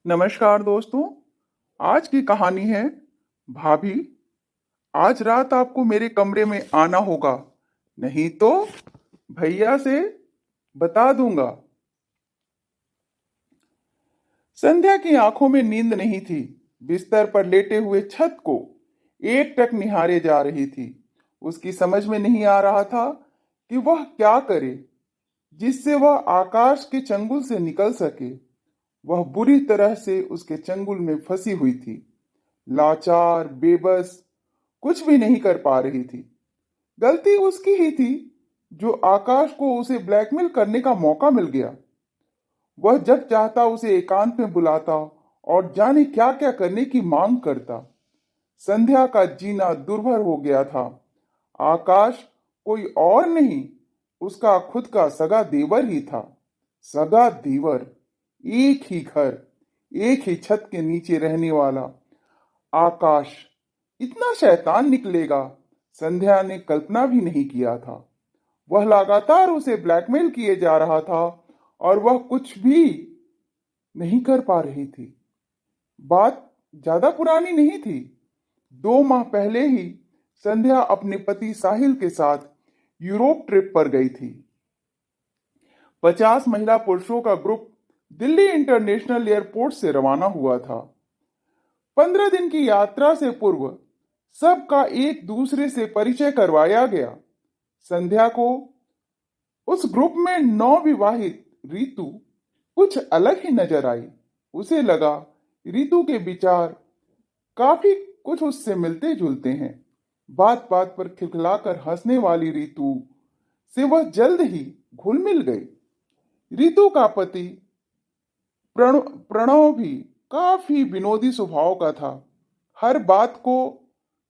नमस्कार दोस्तों। आज की कहानी है भाभी। आज रात आपको मेरे कमरे में आना होगा, नहीं तो भैया से बता दूंगा। संध्या की आंखों में नींद नहीं थी। बिस्तर पर लेटे हुए छत को एकटक निहारे जा रही थी। उसकी समझ में नहीं आ रहा था कि वह क्या करे जिससे वह आकाश के चंगुल से निकल सके। वह बुरी तरह से उसके चंगुल में फंसी हुई थी, लाचार, बेबस, कुछ भी नहीं कर पा रही थी। गलती उसकी ही थी जो आकाश को उसे ब्लैकमेल करने का मौका मिल गया। वह जब चाहता उसे एकांत में बुलाता और जाने क्या क्या करने की मांग करता। संध्या का जीना दुर्भर हो गया था। आकाश कोई और नहीं, उसका खुद का सगा देवर ही था। सगा देवर, एक ही घर, एक ही छत के नीचे रहने वाला आकाश इतना शैतान निकलेगा, संध्या ने कल्पना भी नहीं किया था। वह लगातार उसे ब्लैकमेल किए जा रहा था और वह कुछ भी नहीं कर पा रही थी। बात ज्यादा पुरानी नहीं थी। 2 माह पहले ही संध्या अपने पति साहिल के साथ यूरोप ट्रिप पर गई थी। 50 महिला पुरुषों का ग्रुप दिल्ली इंटरनेशनल एयरपोर्ट से रवाना हुआ था। 15 दिन की यात्रा से पूर्व सबका एक दूसरे से परिचय करवाया गया। संध्या को उस ग्रुप में नवविवाहित रितु कुछ अलग ही नजर आई। उसे लगा रितु के विचार काफी कुछ उससे मिलते जुलते हैं। बात बात पर खिलखिलाकर हंसने वाली रितु से वह जल्द ही घुल मिल गई। रितु का पति प्रणव भी काफी विनोदी स्वभाव का था। हर बात को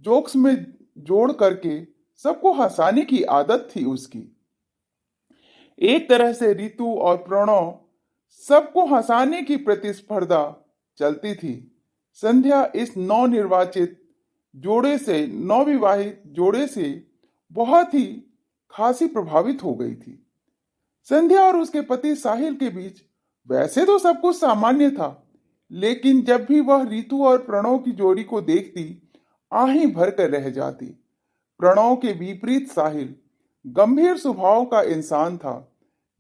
जोक्स में जोड़ करके सबको हंसाने की आदत थी उसकी। एक तरह से रितु और प्रणव सबको हंसाने की प्रतिस्पर्धा चलती थी। संध्या इस नवनिर्वाचित जोड़े से, नवविवाहित जोड़े से बहुत ही खासी प्रभावित हो गई थी। संध्या और उसके पति साहिल के बीच वैसे तो सब कुछ सामान्य था, लेकिन जब भी वह रितु और प्रणव की जोड़ी को देखती, आहीं भर कर रह जाती। प्रणव के विपरीत साहिल गंभीर स्वभाव का इंसान था,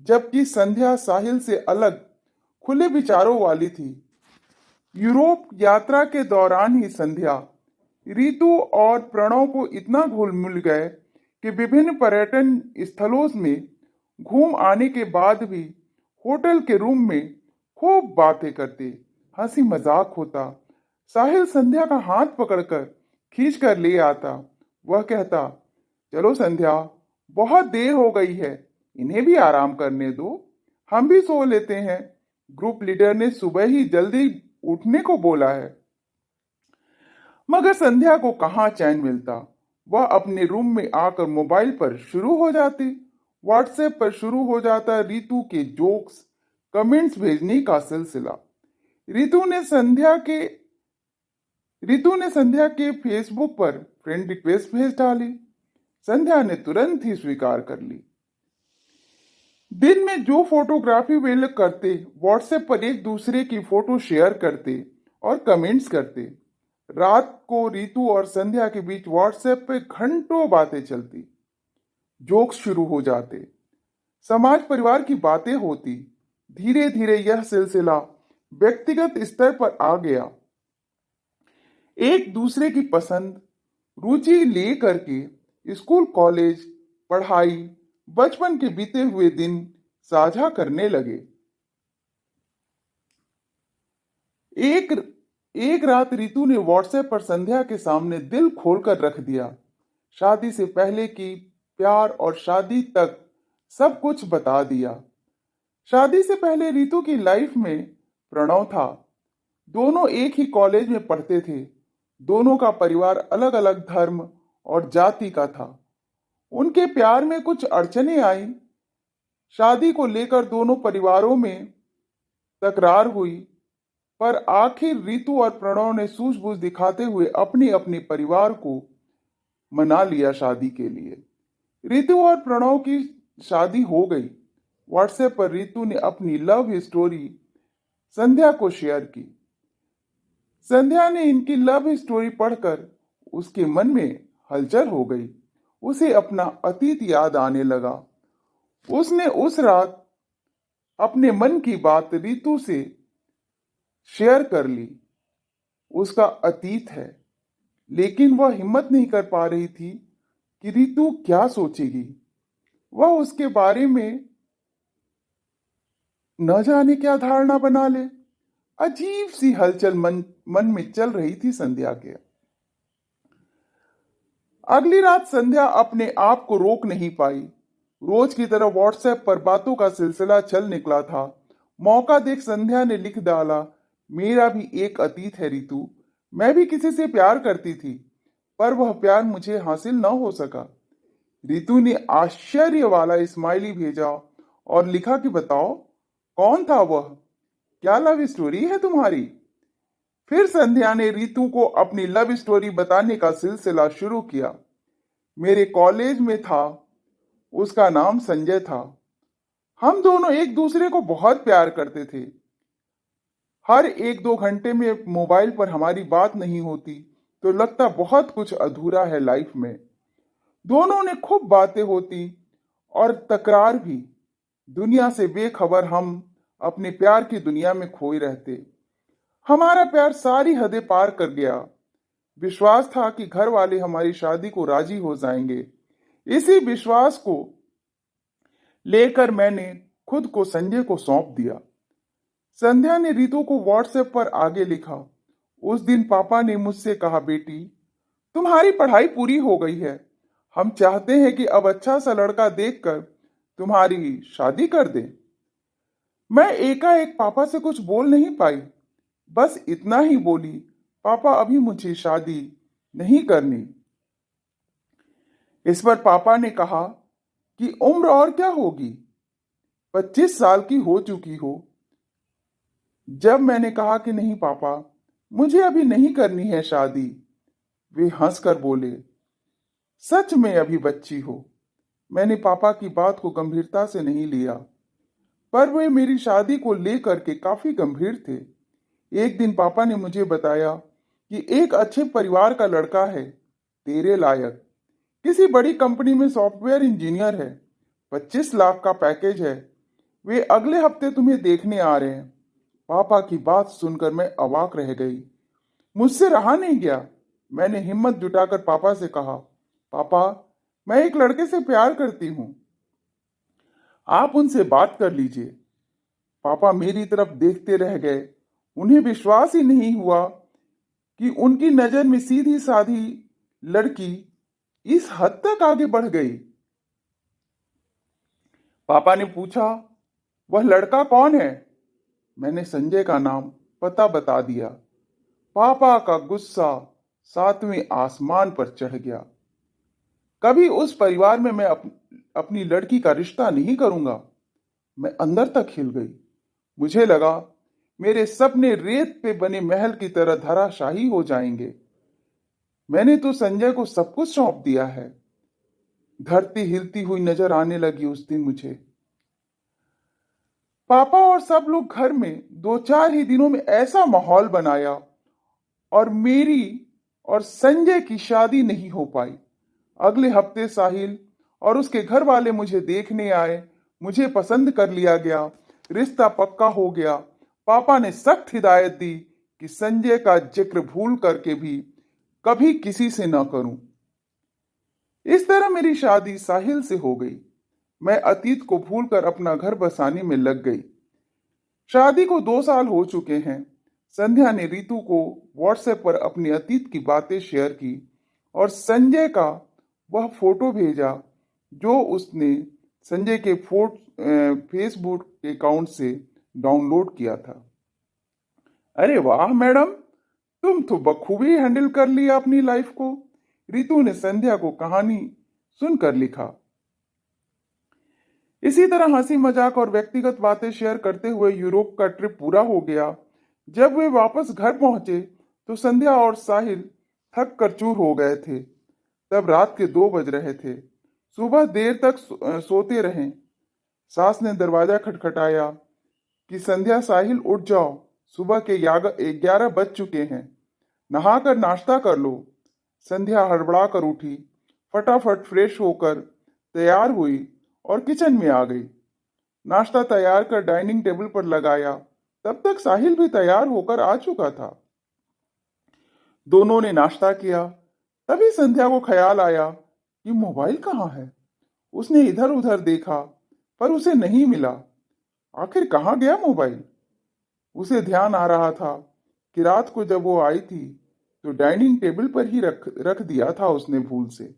जबकि संध्या साहिल से अलग खुले विचारों वाली थी। यूरोप यात्रा के दौरान ही संध्या रितु और प्रणव को इतना घुल मिल गए कि विभिन्न पर्यटन स्थलों में घूम आने के बाद भी होटल के रूम में खूब बातें करते, हंसी मजाक होता। साहिल संध्या का हाथ पकड़कर खींच कर ले आता। वह कहता, चलो संध्या, बहुत देर हो गई है, इन्हें भी आराम करने दो, हम भी सो लेते हैं। ग्रुप लीडर ने सुबह ही जल्दी उठने को बोला है। मगर संध्या को कहाँ चैन मिलता। वह अपने रूम में आकर मोबाइल पर शुरू हो जाती। व्हाट्सएप पर शुरू हो जाता रितु के जोक्स, कमेंट्स भेजने का सिलसिला। रितु ने संध्या के रितु ने संध्या के फेसबुक पर फ्रेंड रिक्वेस्ट भेज डाली। संध्या ने तुरंत ही स्वीकार कर ली। दिन में जो फोटोग्राफी वे लोग करते, व्हाट्सएप पर एक दूसरे की फोटो शेयर करते और कमेंट्स करते। रात को रितु और संध्या के बीच व्हाट्सएप पे घंटों बातें चलती, जोक्स शुरू हो जाते, समाज परिवार की बातें होती। धीरे धीरे यह सिलसिला व्यक्तिगत स्तर पर आ गया। एक दूसरे की पसंद, रुचि ले करके स्कूल, कॉलेज, पढ़ाई, बचपन के बीते हुए दिन साझा करने लगे। एक एक रात रितु ने व्हाट्सएप पर संध्या के सामने दिल खोलकर रख दिया। शादी से पहले की प्यार और शादी तक सब कुछ बता दिया। शादी से पहले रितु की लाइफ में प्रणव था। दोनों एक ही कॉलेज में पढ़ते थे। दोनों का परिवार अलग अलग धर्म और जाति का था। उनके प्यार में कुछ अड़चने आई। शादी को लेकर दोनों परिवारों में तकरार हुई, पर आखिर रितु और प्रणव ने सूझबूझ दिखाते हुए अपने अपने परिवार को मना लिया शादी के लिए। रितु और प्रणव की शादी हो गई। व्हाट्सएप पर रितु ने अपनी लव स्टोरी संध्या को शेयर की। संध्या ने इनकी लव स्टोरी पढ़कर उसके मन में हलचल हो गई। उसे अपना अतीत याद आने लगा। उसने उस रात अपने मन की बात रितु से शेयर कर ली। उसका अतीत है, लेकिन वह हिम्मत नहीं कर पा रही थी कि रितु क्या सोचेगी। वह उसके बारे में न जाने क्या धारणा बना ले। अजीब सी हलचल मन में चल रही थी संध्या के। अगली रात संध्या अपने आप को रोक नहीं पाई। रोज की तरह व्हाट्सएप पर बातों का सिलसिला चल निकला था। मौका देख संध्या ने लिख डाला, मेरा भी एक अतीत है रितु। मैं भी किसी से प्यार करती थी, पर वह प्यार मुझे हासिल न हो सका। रितु ने आश्चर्य वाला स्माइली भेजा और लिखा कि बताओ कौन था वह, क्या लव स्टोरी है तुम्हारी। फिर संध्या ने रितु को अपनी लव स्टोरी बताने का सिलसिला शुरू किया। मेरे कॉलेज में था, उसका नाम संजय था। हम दोनों एक दूसरे को बहुत प्यार करते थे। हर एक दो घंटे में मोबाइल पर हमारी बात नहीं होती तो लगता बहुत कुछ अधूरा है लाइफ में। दोनों ने खूब बातें होती और तकरार भी। दुनिया से बेखबर हम अपने प्यार की दुनिया में खोए रहते। हमारा प्यार सारी हदें पार कर गया। विश्वास था कि घर वाले हमारी शादी को राजी हो जाएंगे। इसी विश्वास को लेकर मैंने खुद को संजय को सौंप दिया। संध्या ने रितु को व्हाट्सएप पर आगे लिखा, उस दिन पापा ने मुझसे कहा, बेटी तुम्हारी पढ़ाई पूरी हो गई है। हम चाहते हैं कि अब अच्छा सा लड़का देखकर तुम्हारी शादी कर दें। मैं एकाएक पापा से कुछ बोल नहीं पाई। बस इतना ही बोली, पापा अभी मुझे शादी नहीं करनी। इस पर पापा ने कहा कि उम्र और क्या होगी, 25 साल की हो चुकी हो। जब मैंने कहा कि नहीं पापा, मुझे अभी नहीं करनी है शादी, वे हंसकर बोले, सच में अभी बच्ची हो। मैंने पापा की बात को गंभीरता से नहीं लिया, पर वे मेरी शादी को लेकर के काफी गंभीर थे। एक दिन पापा ने मुझे बताया कि एक अच्छे परिवार का लड़का है, तेरे लायक, किसी बड़ी कंपनी में सॉफ्टवेयर इंजीनियर है, 25 लाख का पैकेज है। वे अगले हफ्ते तुम्हें देखने आ रहे हैं। पापा की बात सुनकर मैं अवाक रह गई। मुझसे रहा नहीं गया। मैंने हिम्मत जुटाकर पापा से कहा, पापा मैं एक लड़के से प्यार करती हूं, आप उनसे बात कर लीजिए। पापा मेरी तरफ देखते रह गए। उन्हें विश्वास ही नहीं हुआ कि उनकी नजर में सीधी साधी लड़की इस हद तक आगे बढ़ गई। पापा ने पूछा, वह लड़का कौन है? मैंने संजय का नाम पता बता दिया। पापा का गुस्सा 7वें आसमान पर चढ़ गया। कभी उस परिवार में मैं अपनी लड़की का रिश्ता नहीं करूंगा। मैं अंदर तक हिल गई। मुझे लगा मेरे सपने रेत पे बने महल की तरह धराशाही हो जाएंगे। मैंने तो संजय को सब कुछ सौंप दिया है। धरती हिलती हुई नजर आने लगी उस दिन मुझे। पापा और सब लोग घर में 2-4 ही दिनों में ऐसा माहौल बनाया और मेरी और संजय की शादी नहीं हो पाई। अगले हफ्ते साहिल और उसके घर वाले मुझे देखने आए। मुझे पसंद कर लिया गया, रिश्ता पक्का हो गया। पापा ने सख्त हिदायत दी कि संजय का जिक्र भूल करके भी कभी किसी से न करूं। इस तरह मेरी शादी साहिल से हो गई। मैं अतीत को भूलकर अपना घर बसाने में लग गई। शादी को 2 साल हो चुके हैं। संध्या ने रितु को व्हाट्सएप पर अपने अतीत की बातें शेयर की और संजय का वह फोटो भेजा जो उसने संजय के फेसबुक अकाउंट से डाउनलोड किया था। अरे वाह मैडम, तुम तो बखूबी हैंडल कर लिया अपनी लाइफ को, रितु ने संध्या को कहानी सुनकर लिखा। इसी तरह हंसी मजाक और व्यक्तिगत बातें शेयर करते हुए यूरोप का ट्रिप पूरा हो गया। जब वे वापस घर पहुंचे तो संध्या और साहिल थक कर चूर हो गए थे। तब रात के 2 बज रहे थे। सुबह देर तक सोते रहे। सास ने दरवाजा खटखटाया कि संध्या, साहिल उठ जाओ, सुबह के 11 बज चुके हैं। नहाकर नाश्ता कर लो। संध्या हड़बड़ा कर उठी, फटाफट फ्रेश होकर तैयार हुई और किचन में आ गई। नाश्ता तैयार कर डाइनिंग टेबल पर लगाया। तब तक साहिल भी तैयार होकर आ चुका था। दोनों ने नाश्ता किया। तभी संध्या को ख्याल आया कि मोबाइल कहाँ है। उसने इधर उधर देखा पर उसे नहीं मिला। आखिर कहाँ गया मोबाइल? उसे ध्यान आ रहा था कि रात को जब वो आई थी तो डाइनिंग टेबल पर ही रख दिया था उसने भूल से।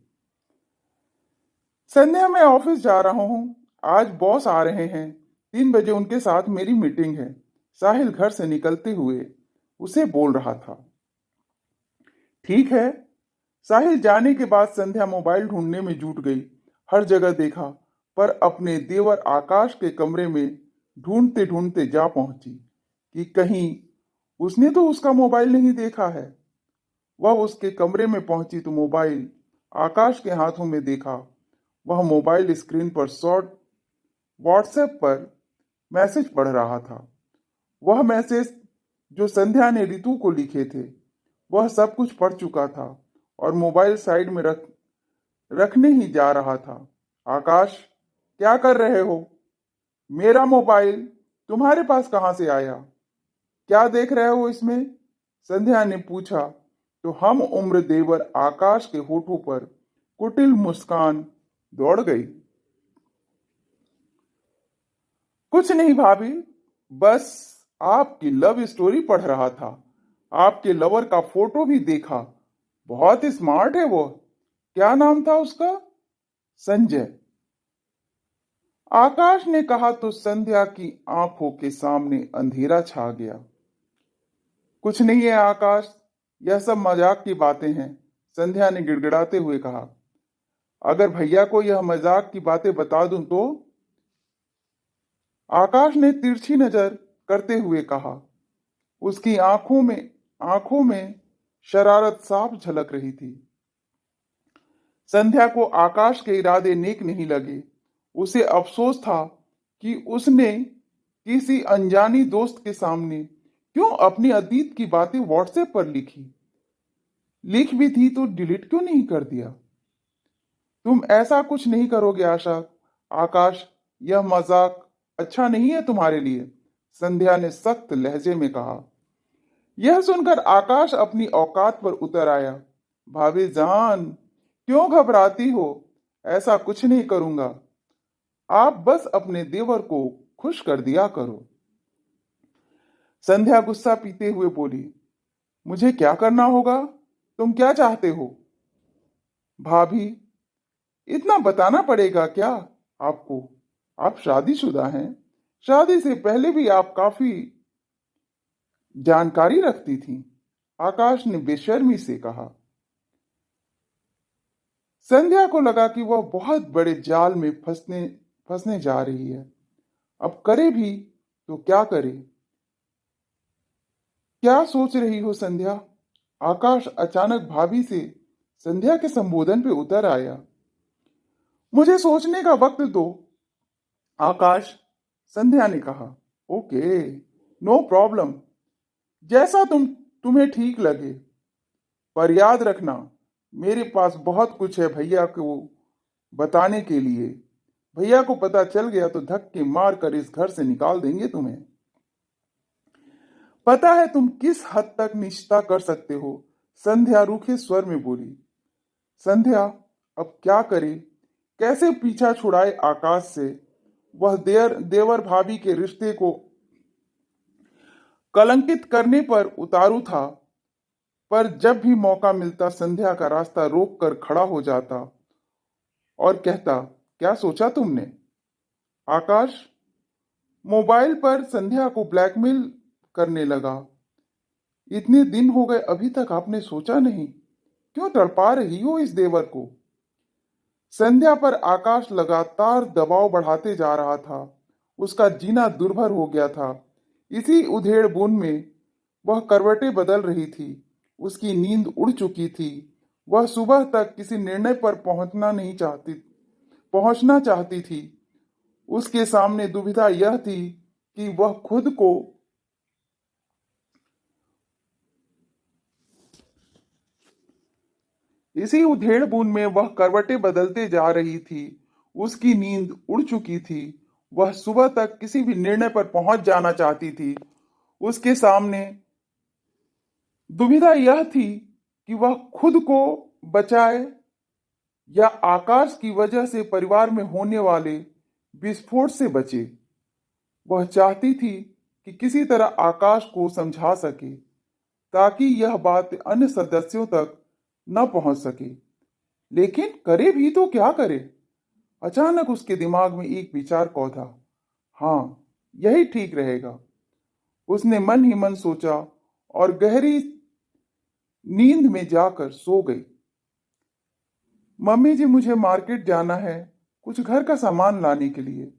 संध्या, मैं ऑफिस जा रहा हूँ। आज बॉस आ रहे हैं। 3 बजे उनके साथ मेरी मीटिंग है। साहिल घर से निकलते हुए उसे बोल रहा था। ठीक है। साहिल जाने के बाद संध्या मोबाइल ढूंढने में जुट गई। हर जगह देखा पर अपने देवर आकाश के कमरे में ढूंढते ढूंढते जा पहुंची कि कहीं उसने तो उसका मोबाइल नहीं देखा है। वह उसके कमरे में पहुंची तो मोबाइल आकाश के हाथों में देखा। वह मोबाइल स्क्रीन पर शॉर्ट व्हाट्सएप पर मैसेज पढ़ रहा था। वह मैसेज जो संध्या ने रितु को लिखे थे। वह सब कुछ पढ़ चुका था और मोबाइल साइड में रखने ही जा रहा था। आकाश, क्या कर रहे हो? मेरा मोबाइल तुम्हारे पास कहां से आया? क्या देख रहे हो इसमें? संध्या ने पूछा तो हम उम्र देवर आकाश के होठों पर कुटिल मुस्कान दौड़ गई। कुछ नहीं भाभी, बस आपकी लव स्टोरी पढ़ रहा था। आपके लवर का फोटो भी देखा। बहुत स्मार्ट है वो। क्या नाम था उसका? संजय। आकाश ने कहा तो संध्या की आंखों के सामने अंधेरा छा गया। कुछ नहीं है आकाश, यह सब मजाक की बातें हैं, संध्या ने गिड़गिड़ाते हुए कहा। अगर भैया को यह मजाक की बातें बता दूं तो? आकाश ने तिरछी नजर करते हुए कहा। उसकी आंखों में शरारत साफ झलक रही थी। संध्या को आकाश के इरादे नेक नहीं लगे। उसे अफसोस था कि उसने किसी अनजानी दोस्त के सामने क्यों अपनी अतीत की बातें व्हाट्सएप पर लिखी। लिख भी थी तो डिलीट क्यों नहीं कर दिया? तुम ऐसा कुछ नहीं करोगे आशा। आकाश, यह मजाक अच्छा नहीं है तुम्हारे लिए, संध्या ने सख्त लहजे में कहा। यह सुनकर आकाश अपनी औकात पर उतर आया। भाभी जान, क्यों घबराती हो? ऐसा कुछ नहीं करूंगा। आप बस अपने देवर को खुश कर दिया करो। संध्या गुस्सा पीते हुए बोली। मुझे क्या करना होगा? तुम क्या चाहते हो? भाभी, इतना बताना पड़ेगा क्या आपको? आप शादीशुदा हैं। शादी से पहले भी आप काफी जानकारी रखती थी, आकाश ने बेशर्मी से कहा। संध्या को लगा कि वह बहुत बड़े जाल में फंसने जा रही है। अब करे भी तो क्या करे? क्या सोच रही हो संध्या? आकाश अचानक भाभी से संध्या के संबोधन पे उतर आया। मुझे सोचने का वक्त दो आकाश, संध्या ने कहा। ओके, नो प्रॉब्लम, जैसा तुम्हें ठीक लगे। पर याद रखना, मेरे पास बहुत कुछ है भैया को बताने के लिए। भैया को पता चल गया तो धक्के मार कर इस घर से निकाल देंगे तुम्हें। पता है तुम किस हद तक निश्चिता कर सकते हो? संध्या रूखे स्वर में बोली। संध्या अब क्या करे? कैसे पीछा छुड़ाए आकाश से? वह देवर भाभी के रिश्ते को कलंकित करने पर उतारू था, पर जब भी मौका मिलता संध्या का रास्ता रोक कर खड़ा हो जाता और कहता, क्या सोचा तुमने? आकाश मोबाइल पर संध्या को ब्लैकमेल करने लगा। इतने दिन हो गए अभी तक आपने सोचा नहीं? क्यों तड़पा रही हो इस देवर को? संध्या पर आकाश लगातार दबाव बढ़ाते जा रहा था। उसका जीना दुर्भर हो गया था। इसी उधेड़ बुन में वह करवटें बदल रही थी। उसकी नींद उड़ चुकी थी। वह सुबह तक किसी निर्णय पर पहुंचना चाहती थी। उसके सामने दुविधा यह थी कि वह खुद को इसी उधेड़ बुन में वह करवटें बदलते जा रही थी। उसकी नींद उड़ चुकी थी। वह सुबह तक किसी भी निर्णय पर पहुंच जाना चाहती थी। उसके सामने दुविधा यह थी कि वह खुद को बचाए या आकाश की वजह से परिवार में होने वाले विस्फोट से बचे। वह चाहती थी कि किसी तरह आकाश को समझा सके ताकि यह बात अन्य सदस्यों तक न पहुंच सके। लेकिन करे भी तो क्या करे? अचानक उसके दिमाग में एक विचार कौंधा। हाँ, यही ठीक रहेगा। उसने मन ही मन सोचा और गहरी नींद में जाकर सो गई। मम्मी जी, मुझे मार्केट जाना है कुछ घर का सामान लाने के लिए।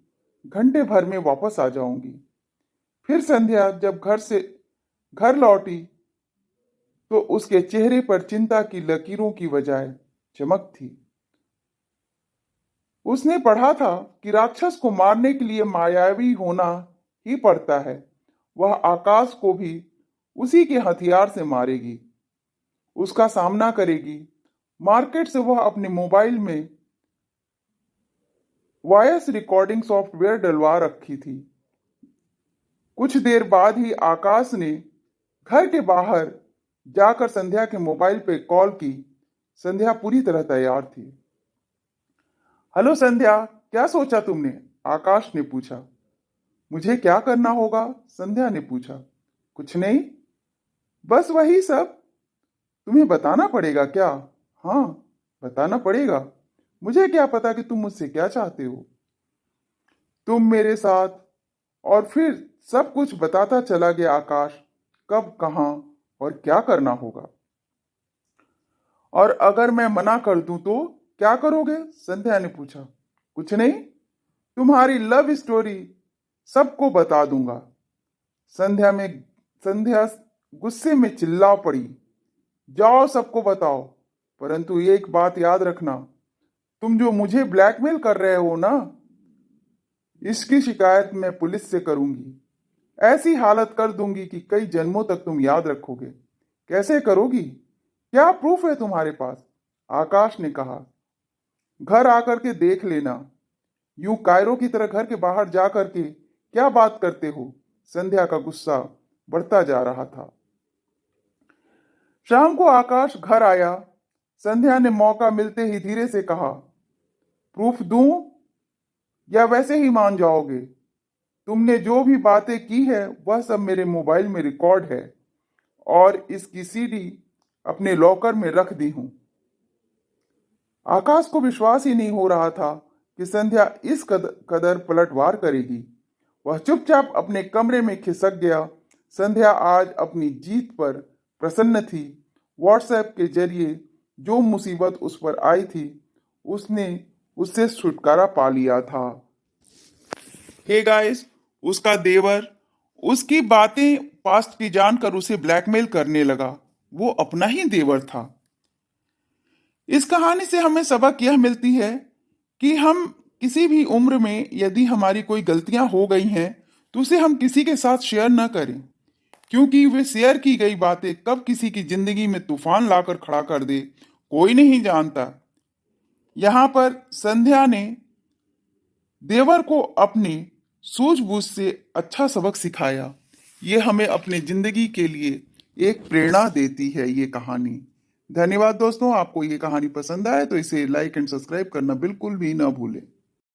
घंटे भर में वापस आ जाऊंगी। फिर संध्या जब घर लौटी तो उसके चेहरे पर चिंता की लकीरों की बजाय चमक थी। उसने पढ़ा था कि राक्षस को मारने के लिए मायावी होना ही पड़ता है। वह आकाश को भी उसी के हथियार से मारेगी, उसका सामना करेगी। मार्केट से वह अपने मोबाइल में वॉयस रिकॉर्डिंग सॉफ्टवेयर डलवा रखी थी। कुछ देर बाद ही आकाश ने घर के बाहर जाकर संध्या के मोबाइल पे कॉल की। संध्या पूरी तरह तैयार थी। हेलो संध्या, क्या सोचा तुमने? आकाश ने पूछा। मुझे क्या करना होगा? संध्या ने पूछा। कुछ नहीं, बस वही सब। तुम्हें बताना पड़ेगा क्या? हाँ, बताना पड़ेगा। मुझे क्या पता कि तुम मुझसे क्या चाहते हो। तुम मेरे साथ। और फिर सब कुछ बताता चला गया आकाश, कब, कहाँ और क्या करना होगा। और अगर मैं मना कर दूं तो क्या करोगे? संध्या ने पूछा। कुछ नहीं, तुम्हारी लव स्टोरी सबको बता दूंगा। संध्या गुस्से में चिल्ला पड़ी। जाओ, सबको बताओ, परंतु एक बात याद रखना, तुम जो मुझे ब्लैकमेल कर रहे हो ना, इसकी शिकायत मैं पुलिस से करूंगी। ऐसी हालत कर दूंगी कि कई जन्मों तक तुम याद रखोगे। कैसे करोगी? क्या प्रूफ है तुम्हारे पास? आकाश ने कहा। घर आकर के देख लेना। यूं कायरों की तरह घर के बाहर जा करके क्या बात करते हो? संध्या का गुस्सा बढ़ता जा रहा था। शाम को आकाश घर आया। संध्या ने मौका मिलते ही धीरे से कहा, प्रूफ दूं या वैसे ही मान जाओगे? तुमने जो भी बातें की है वह सब मेरे मोबाइल में रिकॉर्ड है और इसकी सीडी अपने लॉकर में रख दी हूं। आकाश को विश्वास ही नहीं हो रहा था कि संध्या इस कदर पलटवार करेगी। वह चुपचाप अपने कमरे में खिसक गया। संध्या आज अपनी जीत पर प्रसन्न थी। व्हाट्सएप के जरिए जो मुसीबत उस पर आई थी, उसने उससे छुटकारा पा लिया था। हे गाइस, उसका देवर उसकी बातें पास्ट की जानकर उसे ब्लैकमेल करने लगा। वो अपना ही देवर था। इस कहानी से हमें सबक यह मिलती है कि हम किसी भी उम्र में यदि हमारी कोई गलतियां हो गई हैं तो उसे हम किसी के साथ शेयर न करें, क्योंकि वे शेयर की गई बातें कब किसी की जिंदगी में तूफान लाकर खड़ा कर दे, कोई नहीं जानता। यहां पर संध्या ने देवर को अपनी सूझबूझ से अच्छा सबक सिखाया। ये हमें अपने जिंदगी के लिए एक प्रेरणा देती है ये कहानी। धन्यवाद दोस्तों। आपको ये कहानी पसंद आए तो इसे लाइक एंड सब्सक्राइब करना बिल्कुल भी ना भूलें।